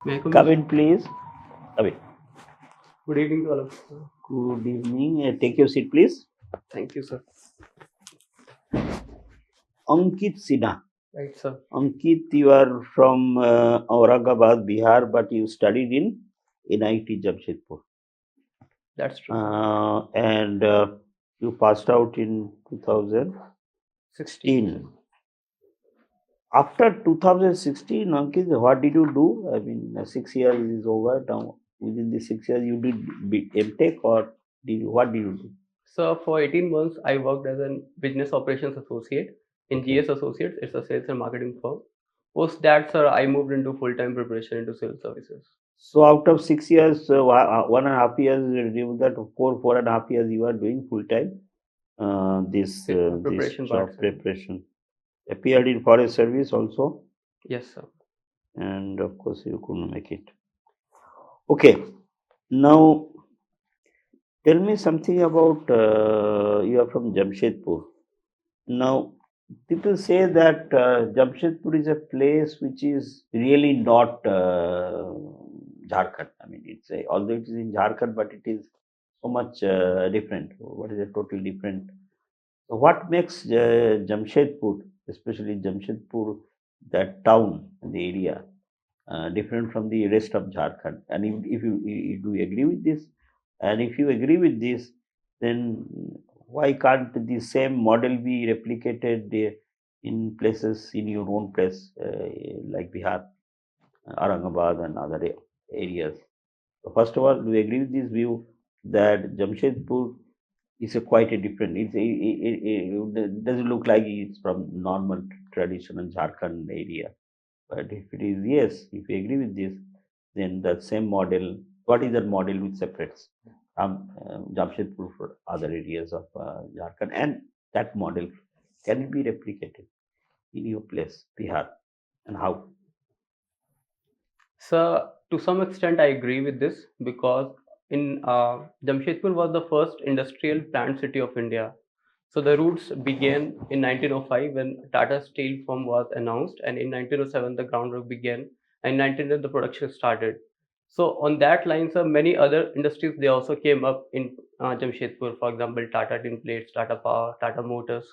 May I come Come in? in, please. Come in. Good evening to all of you. Good evening. Take your seat, please. Thank you, sir. Ankit Sinha. Right, sir. Ankit, you are from Aurangabad, Bihar, but you studied in NIT Jamshedpur. That's true. And you passed out in 2016. 16. After 2016, Ankit, what did you do? I mean, 6 years is over now. Within the 6 years, you did MTech or what did you do? So for 18 months, I worked as a business operations associate in Okay. GS Associates. It's a sales and marketing firm. Post that, sir, I moved into full-time preparation into sales services. So out of 6 years, 1.5 years, you that 4.5 years, you are doing full time this Preparation job part, sir. preparation. Appeared in forest service also, Yes, sir. and of course you couldn't make it. Okay, now tell me something about you are from Jamshedpur. Now people say that Jamshedpur is a place which is really not Jharkhand. I mean, it's although it is in Jharkhand, but it is so much different. What is a totally different? So what makes Jamshedpur, especially Jamshedpur, that town, the area, different from the rest of Jharkhand? And if you do you agree with this, and if you agree with this, then why can't the same model be replicated in places in your own place like Bihar, Aurangabad, and other areas? So first of all, do you agree with this view that Jamshedpur is a quite a different? It doesn't look like it's from normal traditional Jharkhand area. But if it is yes, if you agree with this, then the same model. What is that model which separates Jamshedpur from other areas of Jharkhand? And that model can it be replicated in your place, Bihar, and how? So to some extent, I agree with this because in Jamshedpur was the first industrial plant city of India. So the roots began in 1905 when Tata Steel firm was announced, and in 1907 the groundwork began, and in 1910 the production started. So on that line, sir, many other industries they also came up in Jamshedpur. For example, Tata Tin Plates, Tata Power, Tata Motors.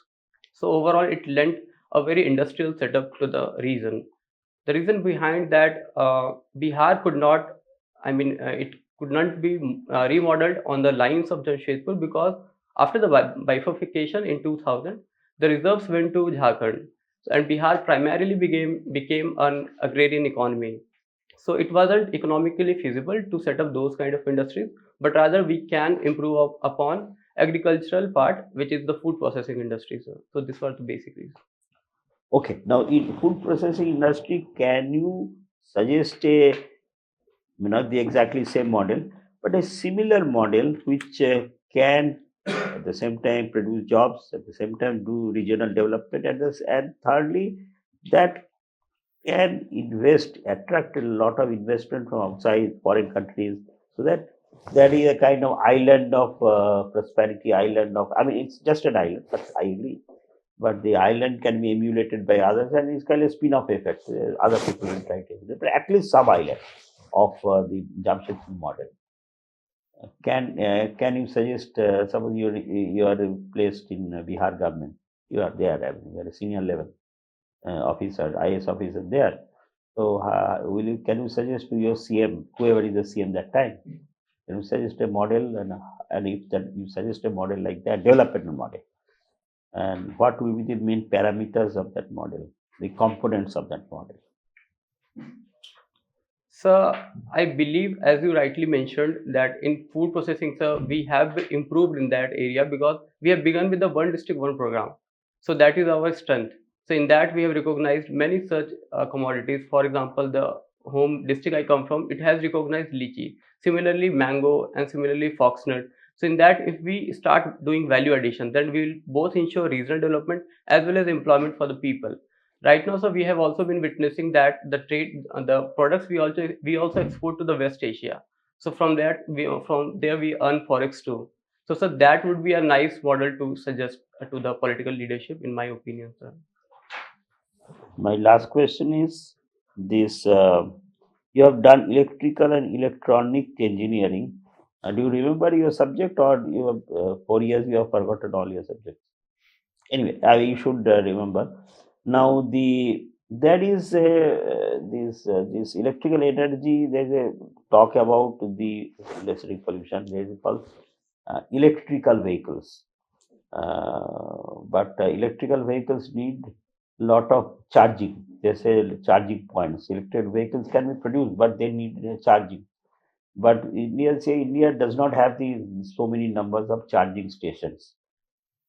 So overall, it lent a very industrial setup to the region. The reason behind that, Bihar could not, it could not be remodeled on the lines of Jamshedpur because after the bifurcation in 2000, the reserves went to Jharkhand, and Bihar primarily became an agrarian economy. So it wasn't economically feasible to set up those kind of industries, but rather we can improve upon agricultural part, which is the food processing industry. So this was the basic reason. Okay, now in food processing industry, can you suggest a not the exactly same model, but a similar model which can at the same time produce jobs, at the same time do regional development, and thirdly, that can attract a lot of investment from outside foreign countries, so that that is a kind of island of prosperity, island of, I mean, it's just an island, but I agree. But the island can be emulated by others, and it's kind of spin-off effect. Other people will try to emulate, but at least some island of the Jamshedpur model. Can you suggest? Suppose you are placed in Bihar government, you are there. I mean, you are a senior level officer, IAS officer there. So can you suggest to your CM, whoever is the CM that time, can you suggest a model, and if that you suggest a model like that, development model, and what will be the main parameters of that model, the components of that model? So I believe, as you rightly mentioned, that in food processing, sir, we have improved in that area because we have begun with the one district one program. So that is our strength. So in that we have recognized many such commodities. For example, the home district I come from, it has recognized lychee. Similarly, mango and similarly foxnut. So in that, if we start doing value addition, then we will both ensure regional development as well as employment for the people. Right now, so we have also been witnessing that the products we also export to the West Asia. So from there we earn forex too. So that would be a nice model to suggest to the political leadership, in my opinion, sir. My last question is this. You have done electrical and electronic engineering. Do you remember your subject, or you have 4 years you have forgotten all your subjects? Anyway, you should remember. Now there is this electrical energy. There's a talk about the electric pollution. There is called electrical vehicles. But electrical vehicles need lot of charging. They say charging points. Electric vehicles can be produced, but they need charging. But India does not have so many numbers of charging stations.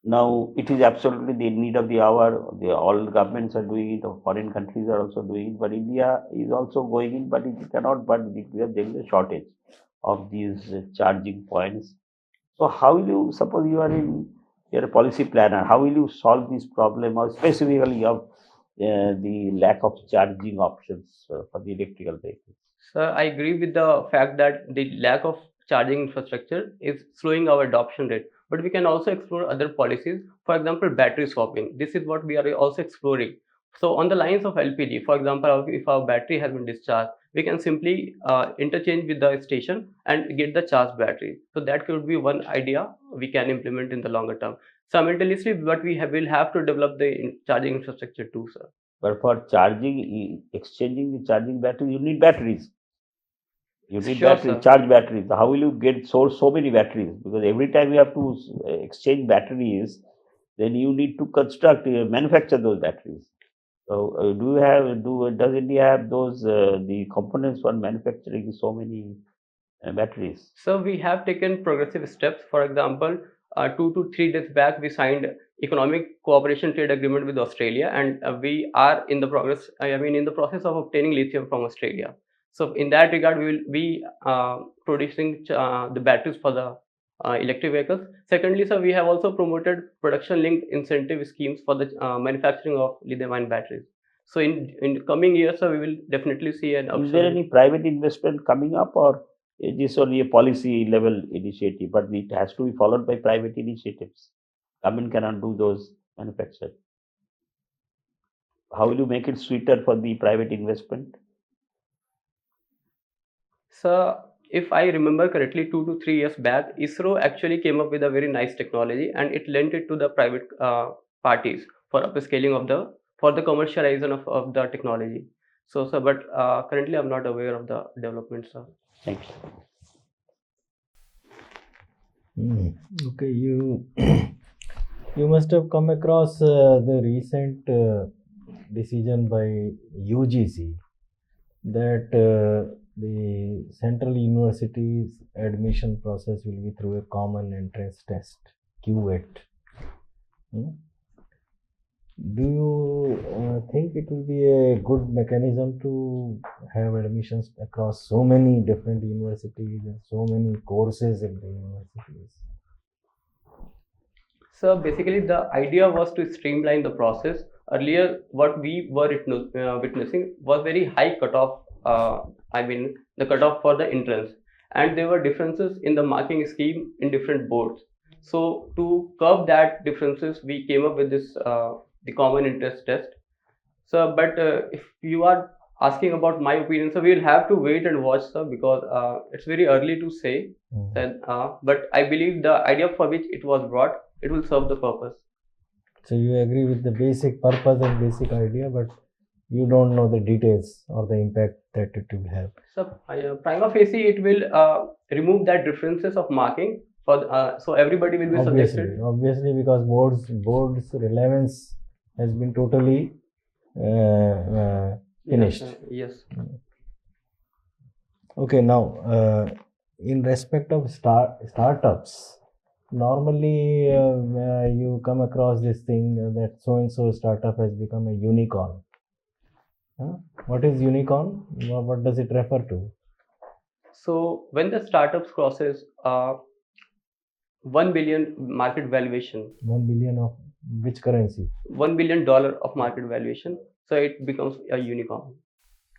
Now it is absolutely the need of the hour. All governments are doing it, or foreign countries are also doing it, but India is also going in, but it cannot. But because there is a shortage of these charging points. So how will you, suppose you're a policy planner, how will you solve this problem, or specifically of the lack of charging options for the electrical vehicles? Sir, I agree with the fact that the lack of charging infrastructure is slowing our adoption rate. But we can also explore other policies. For example, battery swapping. This is what we are also exploring. So, on the lines of LPG, for example, if our battery has been discharged, we can simply interchange with the station and get the charged battery. So, that could be one idea we can implement in the longer term. Simultaneously, but will have to develop the charging infrastructure too, sir. But for charging, exchanging the charging batteries, you need batteries. You need Sure, batteries, sir. charge batteries. How will you get so many batteries? Because every time you have to exchange batteries, then you need to construct, manufacture those batteries. So, does India have those the components for manufacturing so many batteries? So we have taken progressive steps. For example, 2 to 3 days back, we signed economic cooperation trade agreement with Australia, and we are in the progress. I mean, in the process of obtaining lithium from Australia. So in that regard, we will be producing the batteries for the electric vehicles. Secondly, sir, we have also promoted production-linked incentive schemes for the manufacturing of lithium-ion batteries. So in coming years, sir, we will definitely see an Is there upsurge. any private investment coming up, or is this only a policy level initiative? But it has to be followed by private initiatives. Government cannot do those manufacture. How will you make it sweeter for the private investment? So, if I remember correctly, 2 to 3 years back, ISRO actually came up with a very nice technology, and it lent it to the private parties for upscaling of the for the commercialization of the technology. So, sir, but currently I'm not aware of the developments, sir. Thank you. Okay, you you must have come across the recent decision by UGC that the central universities admission process will be through a common entrance test, QET. Do you think it will be a good mechanism to have admissions across so many different universities and so many courses in the universities? So basically, the idea was to streamline the process. Earlier, what we were witnessing was very high cutoff. I mean, the cutoff for the entrance, and there were differences in the marking scheme in different boards. So to curb that differences, we came up with this the common interest test. So, but if you are asking about my opinion, so we will have to wait and watch, sir, because it's very early to say. That, but I believe the idea for which it was brought, it will serve the purpose. So you agree with the basic purpose and basic idea, but you don't know the details or the impact that it will have. So, prima facie, it will remove that differences of marking for so everybody will be subjected. Obviously, because board's relevance has been totally finished. Yes. Okay, now in respect of startups, normally you come across this thing that so and so startup has become a unicorn. What is unicorn? What does it refer to? So when the startups crosses 1 billion market valuation, 1 billion of which currency? $1 billion of market valuation, so it becomes a unicorn.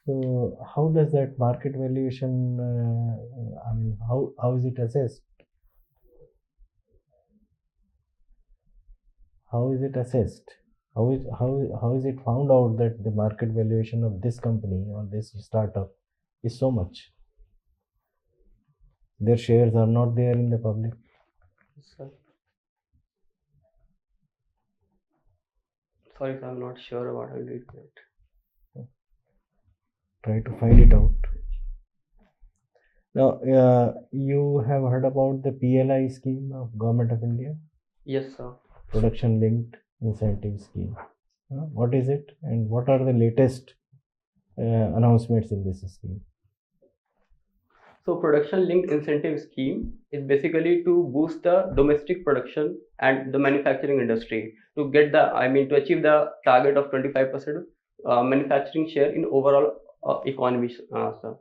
So how does that market valuation? I mean, how is it assessed? How is it assessed? How is it found out that the market valuation of this company or this startup is so much. Their shares are not there in the public. Sir. Sorry, sir, I'm not sure about how to do it. Try to find it out. Now, you have heard about the PLI scheme of Government of India, Yes, sir. Production Linked Incentive Scheme. What is it, and what are the latest announcements in this scheme? So production linked incentive scheme is basically to boost the domestic production and the manufacturing industry to get to achieve the target of 25% manufacturing share in overall economy, sir.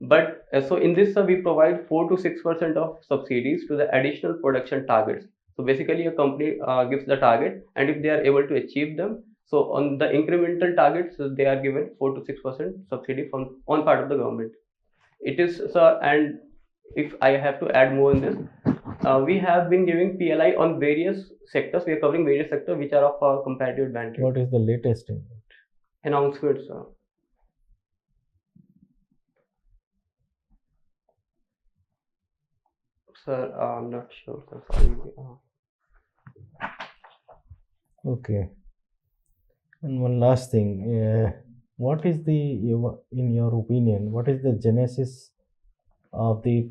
But so in this, we provide 4 to 6% of subsidies to the additional production targets. So basically, a company gives the target, and if they are able to achieve them, so on the incremental targets, they are given 4 to 6% subsidy from on part of the government. It is, sir, and if I have to add more in this, we have been giving PLI on various sectors. We are covering various sectors which are of comparative advantage. What is the latest in it? Announcements, sir. Sir, I'm not sure, sir. Sorry. Okay. And one last thing, what is in your opinion, what is the genesis of the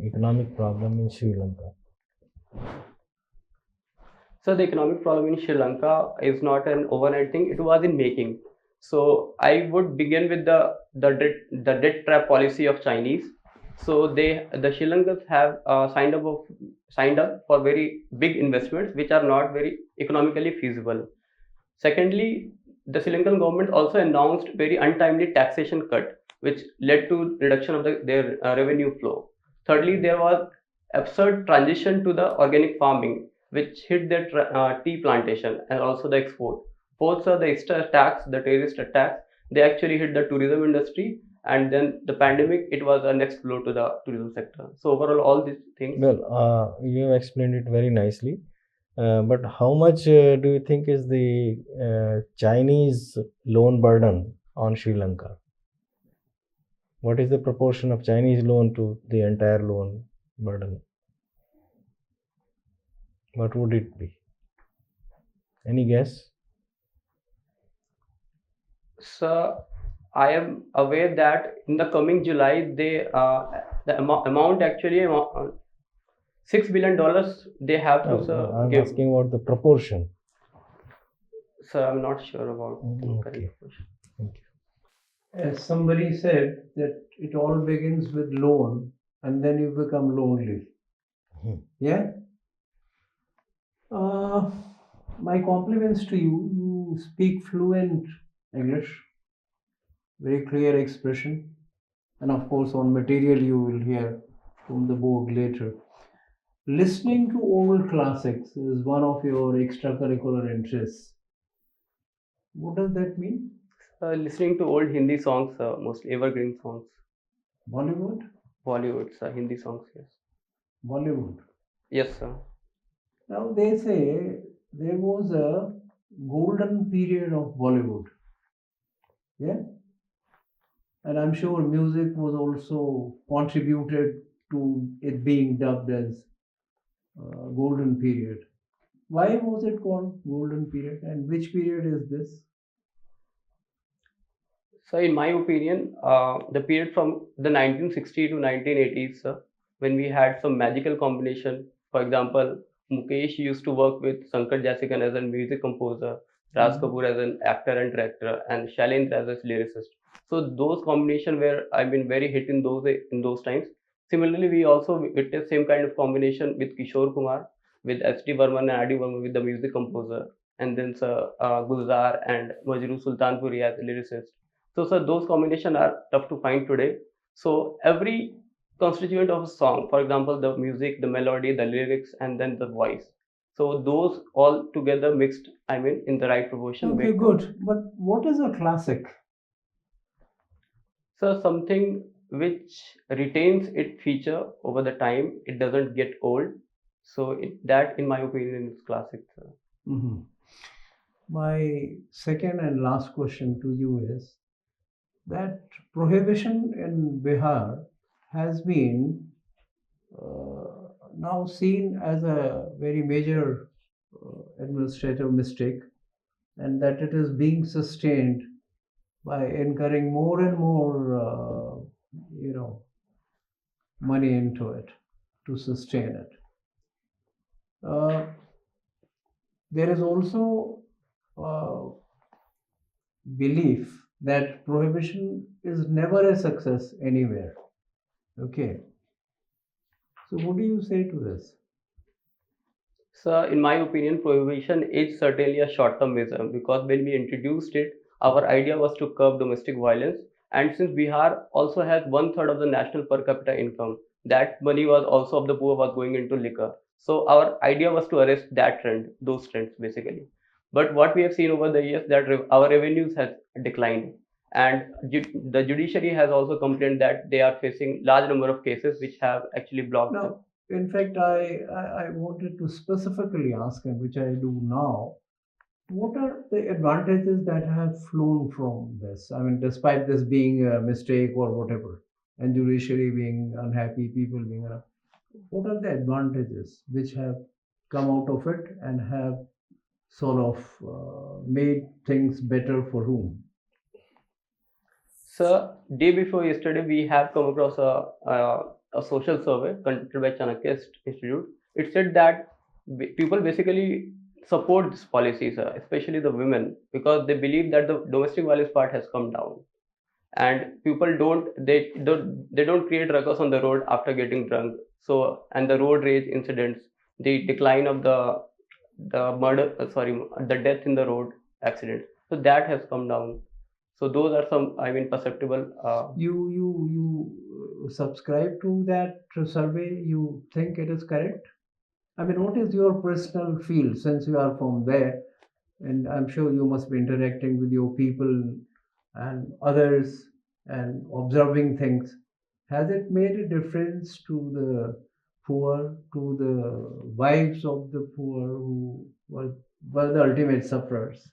economic problem in Sri Lanka? So the economic problem in Sri Lanka is not an overnight thing. It was in making. So I would begin with the debt trap policy of Chinese. So the Sri Lankans have signed up for very big investments which are not very economically feasible. Secondly, the Sri Lankan government also announced very untimely taxation cut, which led to reduction of their revenue flow. Thirdly, there was absurd transition to the organic farming, which hit their tea plantation and also the export. Fourth, the extra tax, the terrorist attacks, they actually hit the tourism industry, and then the pandemic, it was a next blow to the tourism sector. So overall, all these things. Well, you have explained it very nicely. But how much do you think is the Chinese loan burden on Sri Lanka? What is the proportion of Chinese loan to the entire loan burden? What would it be? Any guess? So I am aware that in the coming July, the amount actually $6 billion they have to I'm give. asking about the proportion. So I'm not sure about the Okay. correct proportion. Thank you. As somebody said, that it all begins with loan and then you become lonely. Yeah? My compliments to you. You speak fluent English, very clear expression, and of course, on material you will hear from the board later. Listening to old classics is one of your extracurricular interests. What does that mean? Listening to old Hindi songs, mostly evergreen songs. Bollywood? Bollywood, Hindi songs, yes. Bollywood. Yes, sir. Now they say there was a golden period of Bollywood. Yeah? And I'm sure music was also contributed to it being dubbed as golden period. Why was it called golden period, and which period is this? So in my opinion, the period from the 1960 to 1980s, when we had some magical combination. For example, Mukesh used to work with Shankar Jasikan as a music composer, Raj Kapoor as an actor and director, and Shailendra as a lyricist. So those combination were very hit in those times. Similarly, we also witnessed same kind of combination with Kishore Kumar, with S.D. Burman and R.D. Burman with the music composer, and then Gulzar and Majrooh Sultanpuri as lyricist. So, sir, those combinations are tough to find today. So, every constituent of a song, for example, the music, the melody, the lyrics, and then the voice. So, those all together mixed, in the right proportion. Okay, good. But what is a classic? So, something which retains its feature over the time, it doesn't get old. So, that, in my opinion, is classic, sir. My second and last question to you is, that prohibition in Bihar has been now seen as a very major administrative mistake, and that it is being sustained by incurring more and more, money into it to sustain it. There is also belief that prohibition is never a success anywhere. Okay. So, what do you say to this? So, in my opinion, prohibition is certainly a short-term measure because when we introduced it, our idea was to curb domestic violence. And since Bihar also has one third of the national per capita income, that money was also of the poor was going into liquor. So our idea was to arrest that trend, those trends basically. But what we have seen over the years that our revenues has declined, and the judiciary has also complained that they are facing large number of cases which have actually blocked them. Now, in fact, I wanted to specifically ask, and which I do now, what are the advantages that have flown from this? I mean, despite this being a mistake or whatever, and judiciary being unhappy, people being unhappy, what are the advantages which have come out of it and have sort of made things better for whom? So, day before yesterday, we have come across a social survey conducted by Chanakya Institute. It said that people basically support this policy, sir, especially the women, because they believe that the domestic violence part has come down, and people don't create ruckus on the road after getting drunk. So, and the road rage incidents, the decline of the murder, sorry, the death in the road accident. So that has come down. So those are some, I mean, perceptible. You subscribe to that survey? You think it is correct? I mean, what is your personal feel since you are from there? And I'm sure you must be interacting with your people and others and observing things. Has it made a difference to the poor, to the wives of the poor who were the ultimate sufferers?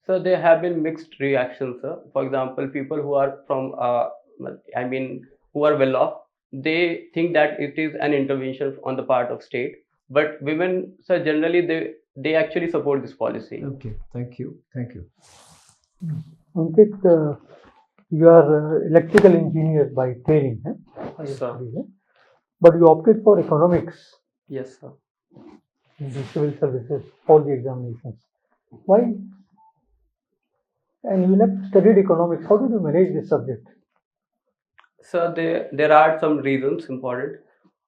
So there have been mixed reactions, sir. For example, people who are from, I mean, who are well off, they think that it is an intervention on the part of state. But women, sir, generally they actually support this policy. Okay, thank you, thank you. Ankit, you are electrical engineer by training, Yes, sir. But you opted for economics Yes, sir. in the civil services, all the examinations. Why? And you have studied economics. How did you manage this subject? So there are some reasons important.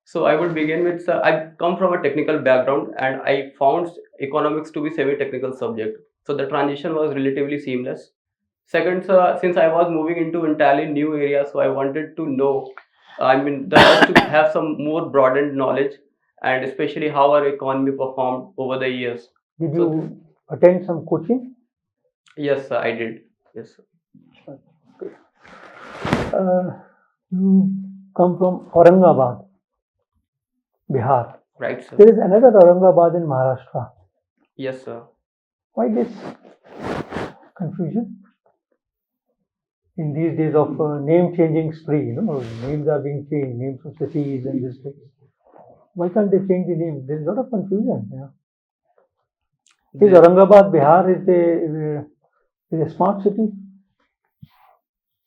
So I would begin with, sir, I come from a technical background and I found economics to be semi-technical subject. So the transition was relatively seamless. Second, sir, since I was moving into entirely new area, so I wanted to know, I mean, the urge to have some more broadened knowledge, and especially how our economy performed over the years. Did So you attend some coaching? yes, sir, I did. Yes, sir. You come from Aurangabad, Bihar. Right, sir. There is another Aurangabad in Maharashtra. Yes, sir. Why this confusion? In these days of name changing spree, names are being changed, names of cities and this thing. Why can't they change the name? There's a lot of confusion. Is Aurangabad, Bihar, is a smart city?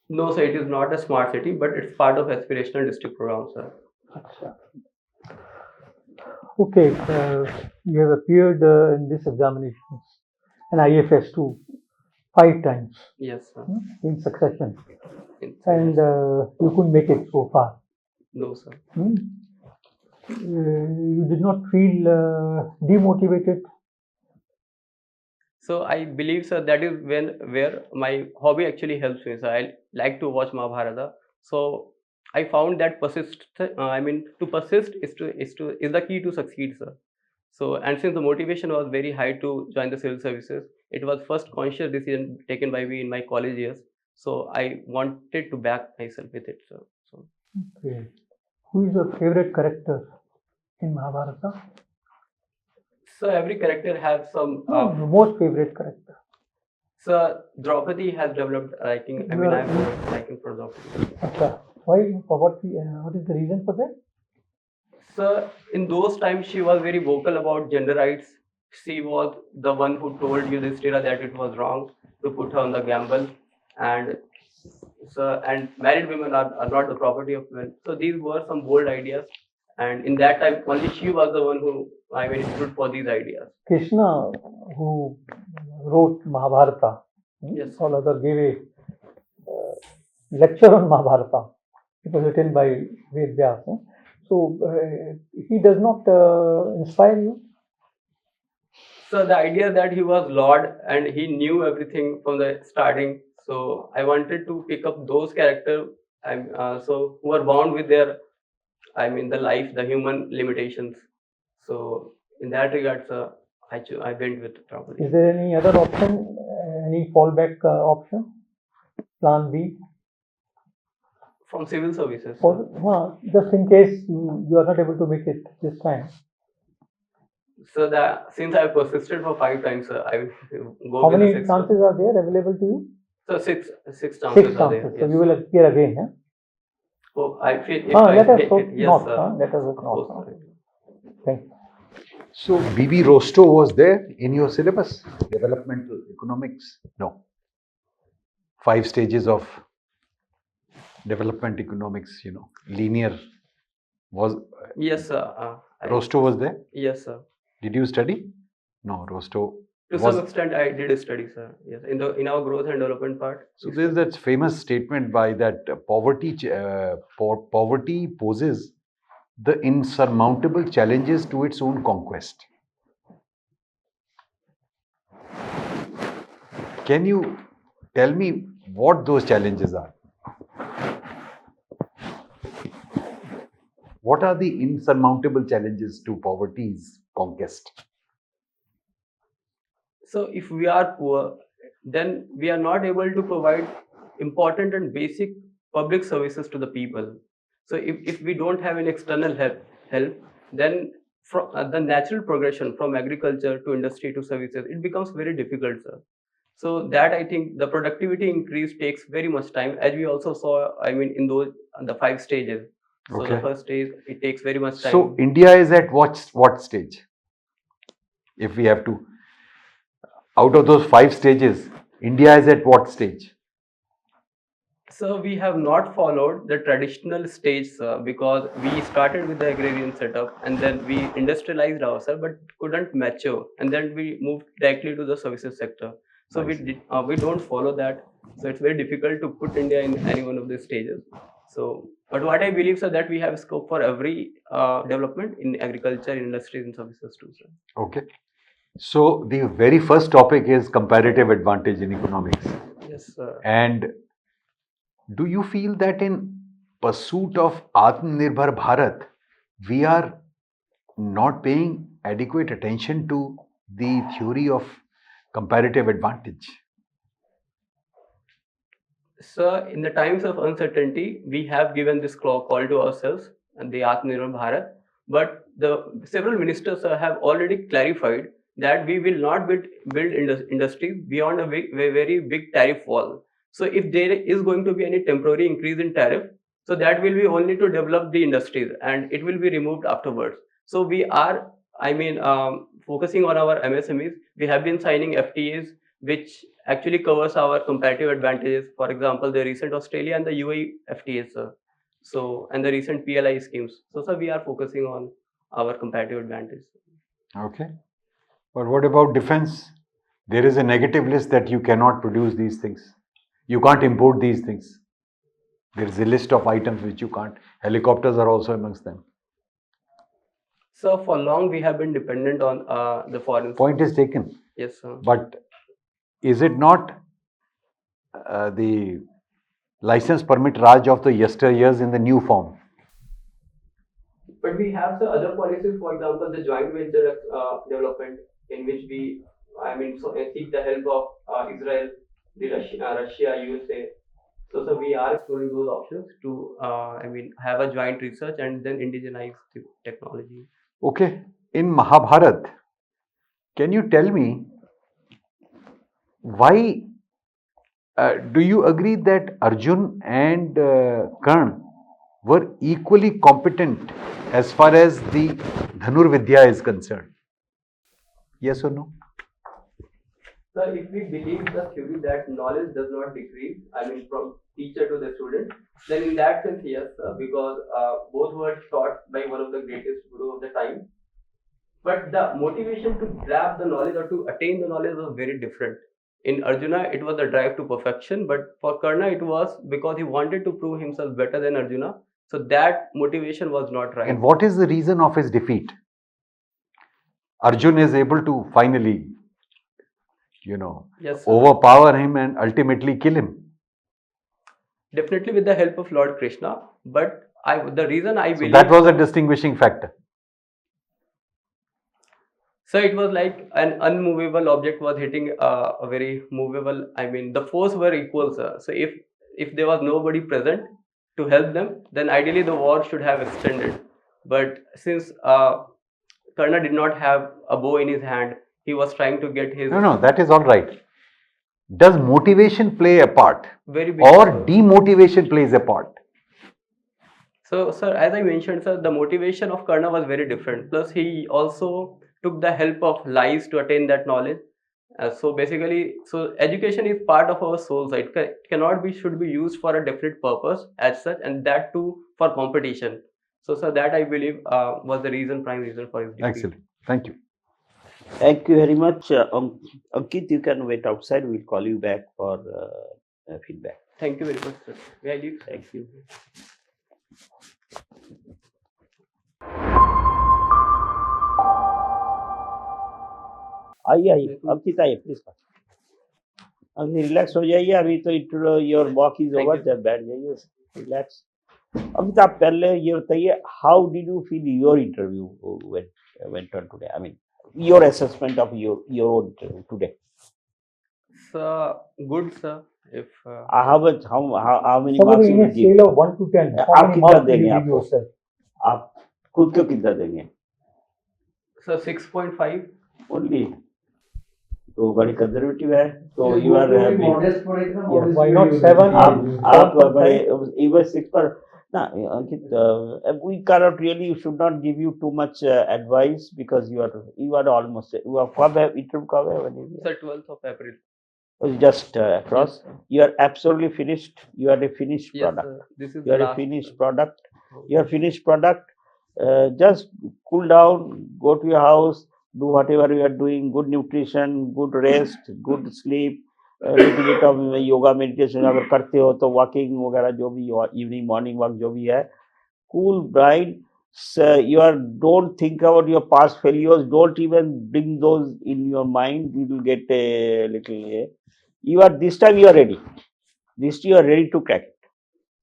No, sir, it is not a smart city, but it's part of aspirational district program, sir. Achha. Okay, you have appeared in this examinations and IFS too, 5 times. Yes, sir. In succession, And you couldn't make it so far. No, sir. You did not feel demotivated? So I believe, sir, that is where my hobby actually helps me. So I like to watch Mahabharata. So I found that to persist is the key to succeed, sir. So, and since the motivation was very high to join the civil services, it was first conscious decision taken by me in my college years. So I wanted to back myself with it, sir. So Okay. Who is your favorite character in Mahabharata? so every character has some. No, the most favorite character. So Draupadi has developed liking. I mean, I have developed liking for Draupadi. Okay. Why? What is the reason for that? So in those times, she was very vocal about gender rights. She was the one who told Yudhishthira that it was wrong to put her on the gamble, and and married women are not the property of men. So these were some bold ideas, and in that time, only she was the one who stood for these ideas. Krishna, who wrote Mahabharata, Yes. all other gave a lecture on Mahabharata. It was written by Ved Vyas. So he does not inspire you. So the idea that he was Lord and he knew everything from the starting. So I wanted to pick up those characters, so who are bound with their, the life, the human limitations. So in that regard, I went with Draupadi. Is there any other option, any fallback option, plan B? From civil services. Just in case you are not able to make it this time. So since I persisted for 5 times, I will go How with many the 6th chances are there available to you? So six chances 6 are chances. there. So Yes. you will appear again. Yeah? Oh, I feel if Let us hope yes, not. sir. Let us hope Of not. course, sir. Thank you. So B.V. Rostow was there in your syllabus? Developmental economics? No. 5 stages of development economics, linear was. Yes, sir. Rostow was there? Yes, sir. Did you study? No, Rostow. To some extent, I did study, sir. Yes, in our growth and development part. So there's that famous statement by that poverty poses the insurmountable challenges to its own conquest. Can you tell me what those challenges are? What are the insurmountable challenges to poverty's conquest? So if we are poor, then we are not able to provide important and basic public services to the people. So if we don't have an external help, then the natural progression from agriculture to industry to services, it becomes very difficult, sir. So that I think the productivity increase takes very much time, as we also saw, in the 5 stages. So Okay. the first stage, it takes very much time. So India is at what stage? If we have to, out of those 5 stages, India is at what stage? So we have not followed the traditional stage, sir, because we started with the agrarian setup and then we industrialized ourselves, but couldn't mature, and then we moved directly to the services sector. So we don't follow that. So it's very difficult to put India in any one of these stages. So, but what I believe, sir, that we have scope for every development in agriculture, industries, and services too, sir. Okay. So the very first topic is comparative advantage in economics. Yes, sir. And do you feel that in pursuit of Atmanirbhar Bharat, we are not paying adequate attention to the theory of comparative advantage? So, in the times of uncertainty, we have given this call to ourselves and the Atmanirbhar Bharat. But the several ministers have already clarified that we will not build industries beyond a very big tariff wall. So, if there is going to be any temporary increase in tariff, so that will be only to develop the industries, and it will be removed afterwards. So, we are, focusing on our MSMEs. We have been signing FTAs, which actually covers our comparative advantages. For example, the recent Australia and the UAE FTAs, sir. So, and the recent PLI schemes. So, sir, we are focusing on our comparative advantage. Okay. But what about defense? There is a negative list that you cannot produce these things. You can't import these things. There is a list of items which you can't. Helicopters are also amongst them. So, for long, we have been dependent on the foreign. Point is taken. Yes, sir. But is it not the license permit Raj of the yesteryears in the new form? But we have the other policies, for example, the joint venture development, in which we, seek the help of Israel, the Russia, USA. So we are exploring those options to, have a joint research and then indigenize the technology. Okay. In Mahabharat, can you tell me why do you agree that Arjun and Karn were equally competent as far as the Dhanur Vidya is concerned? Yes or no? So if we believe the theory that knowledge does not decrease, I mean from teacher to the student, then in that sense, yes, because both were taught by one of the greatest guru of the time. But the motivation to grab the knowledge or to attain the knowledge was very different. In Arjuna, it was the drive to perfection, but for Karna, it was because he wanted to prove himself better than Arjuna. So that motivation was not right. And what is the reason of his defeat? Arjun is able to finally, Yes, sir. overpower him and ultimately kill him. Definitely with the help of Lord Krishna. But the reason I So believe that was a distinguishing factor. so it was like an unmovable object was hitting a very movable. I mean, the force were equal, sir. So if there was nobody present to help them, then ideally the war should have extended. But since Karna did not have a bow in his hand, he was trying to get his No, that is all right. Does motivation play a part? very big. Or demotivation plays a part? So, sir, as I mentioned, sir, the motivation of Karna was very different. Plus, he also took the help of lies to attain that knowledge. So basically, so education is part of our soul. So it cannot be, should be used for a definite purpose as such, and that too for competition. So, sir, that I believe was the prime reason for his defeat. Excellent. Thank you. Thank you very much. Ankit, you can wait outside. We'll call you back for feedback. Thank you very much, sir. May I leave? Thank you. आइए अंकित आइए please अभी relax हो जाइए अभी तो your walk is over जब बैठ जाइए रिलैक्स अमित आप पहले ये बताइए how did you feel your interview went on today? I mean, your assessment of your own interview today. Sir, good, sir. If how many Somebody marks in you a will give? scale of 1 to 10, how आप many कितना marks do देंगे you give आपको? yourself? आप खुद को कितना देंगे? sir, 6.5. Only. तो बड़ी कंजर्वेटिव है तो you are modest for it, na, Why not 7? आप बड़े even 6 पर ना अंकित we cannot really should not give you too much advice because you are almost you are कब है interview कब है when is Sir, 12th of April. just across you are absolutely finished you are a finished Yes, product sir. This is you are the a last, finished product you are finished product just cool down go to your house do whatever you are doing good nutrition good rest good sleep a little bit of yoga meditation अगर करते हो तो walking वगैरह जो भी evening morning walk जो भी है cool bright you are don't think about your past failures don't even bring those in your mind you will get a little you are this time you are ready this you are ready to crack it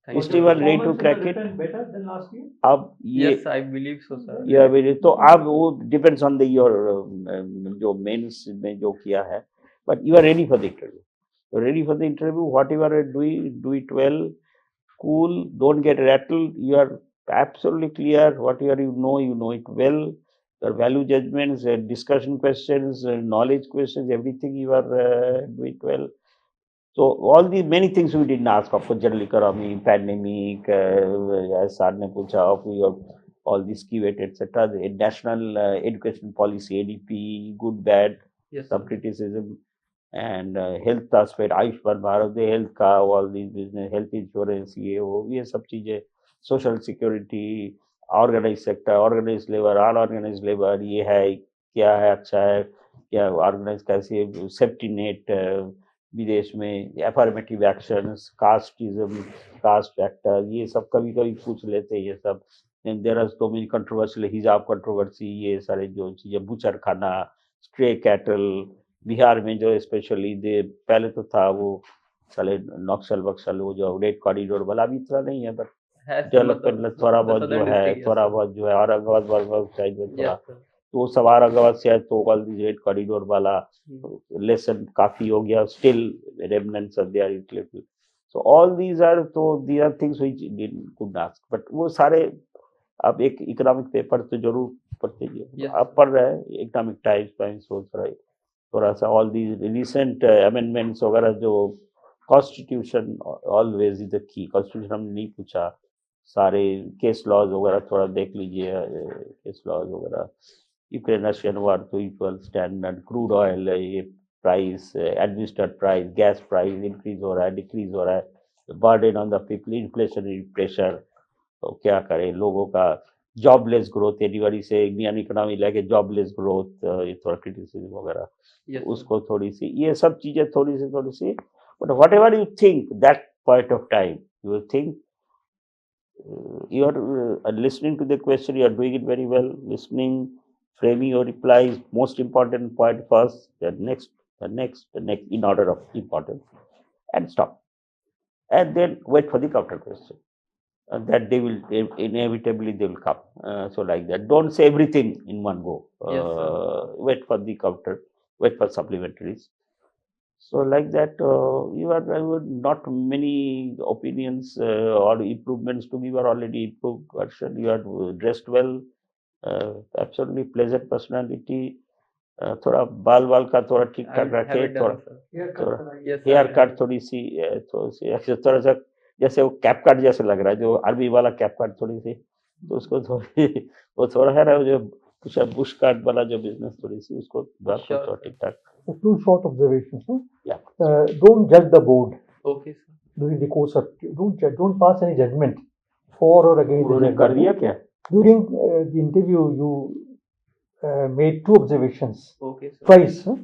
Thank this you. time you are ready to crack it better than last year. अब ये Yes, I believe so, sir. you are ready तो अब वो depends on the your जो mains में जो किया है but you are ready for the interview you are ready for the interview whatever you are doing do it well cool don't get rattled you are absolutely clear whatever you know it well your value judgments discussion questions knowledge questions everything you are do it well so all the many things we didn't ask of general economy pandemic as sir ne pucha of your all these keyword etc the national education policy adp good bad Yes, some sir. criticism and health aspect Ayushman Bharat health का all these business health insurance ये सब चीजें social security organized sector organized labor unorganized labor ये है क्या है अच्छा है क्या organized कैसे safety net विदेश में affirmative actions casteism caste factor ये सब कभी कभी पूछ लेते हैं ये सब and there are so many controversial hijab controversy ये सारे जो चीजें butcher खाना stray cattle बिहार में जो स्पेशली दे पहले तो था वो साले नक्सल बक्सल वो जो रेड कॉरिडोर वाला अभी इतना नहीं है बट डेवलपमेंट थोड़ा बहुत जो है थोड़ा बहुत जो है औरंगाबाद साइड में थोड़ा तो सब औरंगाबाद से है तो ऑल दी रेड कॉरिडोर वाला लेसन काफी हो गया still remnants of there little so all these are तो these are things which could ask but वो सारे अब एक इकोनॉमिक पेपर तो जरूर पढ़ते ही अब पढ़ रहे हैं इकोनॉमिक टाइम्स सोच रहे थोड़ा सा ऑल दीज रिसेंट अमेंडमेंट्स वगैरह जो constitution always is the key. Constitution हमने नहीं पूछा, सारे केस लॉज वगैरह थोड़ा देख लीजिए, केस लॉज वगैरह, यूक्रेन रशियन वार तो इक्वल स्टैंडर्ड, क्रूड ऑयल ये price, administered price, gas price increase हो रहा है, डिक्रीज हो रहा है, burden on the people, inflationary pressure, तो क्या करें लोगों का, जॉबलेस ग्रोथ, एनीबडी से इंडियन इकोनॉमी लेके जॉबलेस ग्रोथ, ये थोड़ा क्रिटिसिज्म वगैरह, Yes, sir. उसको थोड़ी सी ये सब चीजें थोड़ी सी, but whatever you think that point of time, you think you are listening to the question, you are doing it very well, listening, framing your replies, most important point first, the next in order of importance, and stop, and then wait for the counter question, that they will inevitably they will come, so like that, don't say everything in one go, Yes, sir. wait for the counter, wait for supplementaries. So like that, you are not many opinions or improvements to give, are already improved version. You are dressed well, absolutely pleasant personality. थोड़ा बाल का थोड़ा ठीक I ठाक will have रखे, it done, sir. थोड़ा Yes, sir, hair I cut will. थोड़ी सी थोड़ा सा जैसे वो कैप कट जैसे लग रहा है, जो आर्मी वाला कैप कट थोड़ी सी, तो उसको थोड़ी वो थोड़ा है ना, जो कुछ बुश कट वाला जो बिजनेस थोड़ी सी, उसको बाल को Sure, थोड़ा sir. ठीक ठाक, So two short observations. No? या Don't judge the board Okay, sir. during the course of. Don't pass any judgment for or against the उन्होंने judgment. कर दिया क्या? During the interview, you made two observations Okay, sir. twice. Huh?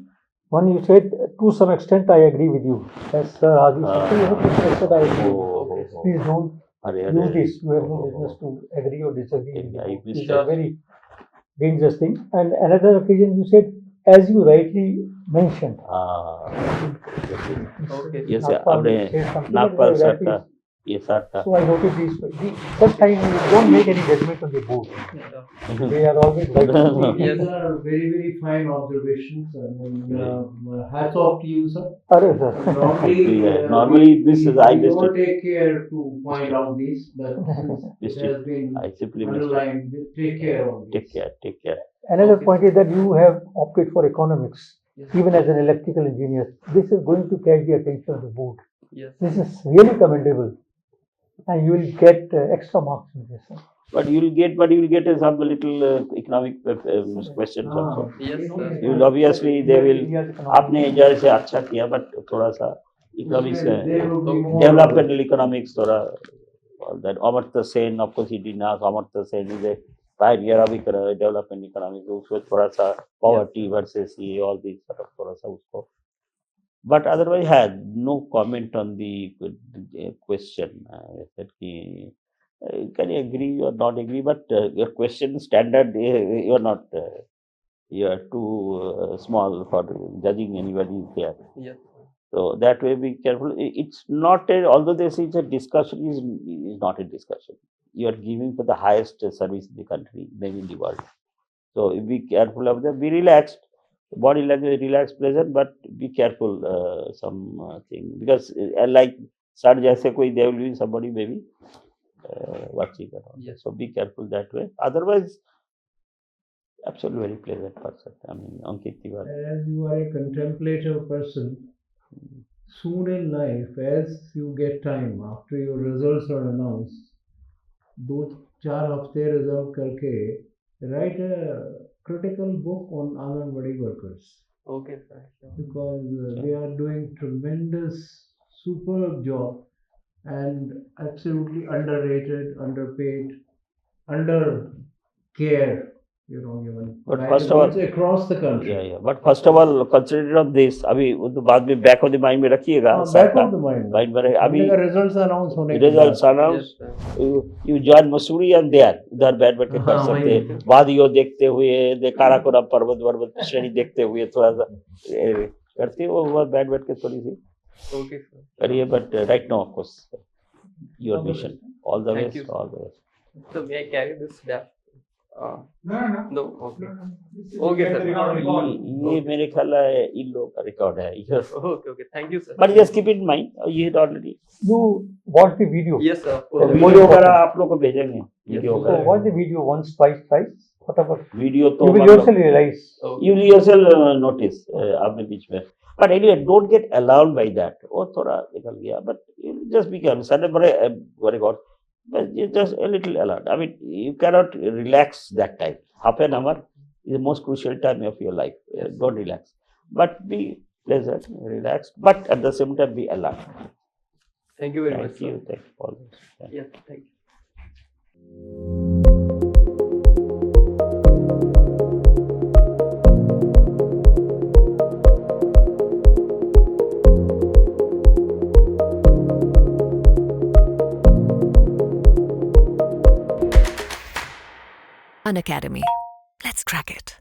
One, you said to some extent I agree with you. As Heartiest said, you have to express that I agree. with you. Okay, sir. Please don't अरे use this. You have no business to agree or disagree. with the I board. This is missed a very dangerous thing. And another occasion, you said, as you rightly mentioned. Okay. ये से Nagpal आपने said something Nagpal like sir that का is- ये sir का So I noticed this. Such time you don't make any judgment on the board. Sure. They are always right. Yes, These are very, very fine observations. I mean, hats off to you, sir. Arre, sir. Normally this is I we missed all it. take care to point out these, but since Missed it it. has been I simply missed it. underlined, take care of Take this. care. Another Okay, point is that you have opted for economics, Yes. even as an electrical engineer. This is going to catch the attention of the board. Yes. This is really commendable, and you will get extra marks in this. But you will get some little economic questions also. Yes, sir. You will obviously they will. आपने जैसे अच्छा किया, but थोड़ा सा economics There would be more- developmental economics थोड़ा all that. Amartya Sen, of course, he did not. Amartya Sen is a pioneer of development economics. उसको थोड़ा सा poverty versus ये all these sort of थोड़ा सा उसको. But otherwise, had no comment on the question. I said कि can you agree or not agree? But your question standard, you are not. You are too small for judging anybody here. Yes. So that way, be careful. It's not a, although this is a discussion, is not a discussion. You are giving for the highest service in the country, maybe in the world. So be careful of that. Be relaxed. Body language, relaxed, pleasant, but be careful. Some thing, because like sir, जैसे कोई there will be somebody maybe watching around. Yes. So be careful that way. Otherwise, absolutely very pleasant person. I mean, Ankit Sinha. As you are a contemplative person, soon in life, as you get time after your results are announced, 2-4 हफ्ते reserve करके write a critical book on Anganwadi workers, Okay, sir. Sure. because they are doing tremendous, superb job and absolutely underrated, underpaid, under care, given But by first the of all- boards across the country. Yeah. But first of all, consider of this. अभी वो तो बाद में back of the mind में रखिएगा. Back of the mind. Mind में रहे. अभी हमने का results announce होने के results बाद। announce. Yes, sir. You join Missouri and there. उधर बैठ के कर हाँ, सकते वही। हैं. वादियों देखते हुए, काराकोरम पर्वत श्रेणी देखते हुए थोड़ा सा करते हो, वो बैठ के थोड़ी सी Okay, sir. करिए. But right now, of course, your mission. All the Thank best. you. All the best. So may I carry this down? No. Okay. Okay, sir. ये मेरे ख्याल है इन लोगों का रिकॉर्ड है. Yes. Okay. Thank you, sir. But just keep it in mind. You hit already. You watch the video. Yes, sir. Video वगैरह आप लोग को भेजेंगे. Video Yes. So वगैरह. watch the video once, twice, whatever. Video तो You will मतलब- yourself realize. You will yourself notice आपने बीच में But anyway, don't get alarmed by that. Oh, thoda nikal gaya. But you just become sudden, very God. But you just a little alert. I mean, you cannot relax that time. Half an hour is the most crucial time of your life. Don't relax. But be pleasant, relax, but at the same time be alert. Thank you very much, Thank sir. you. Thank you for this. Thank you. Yes, thank you. Unacademy. Let's crack it.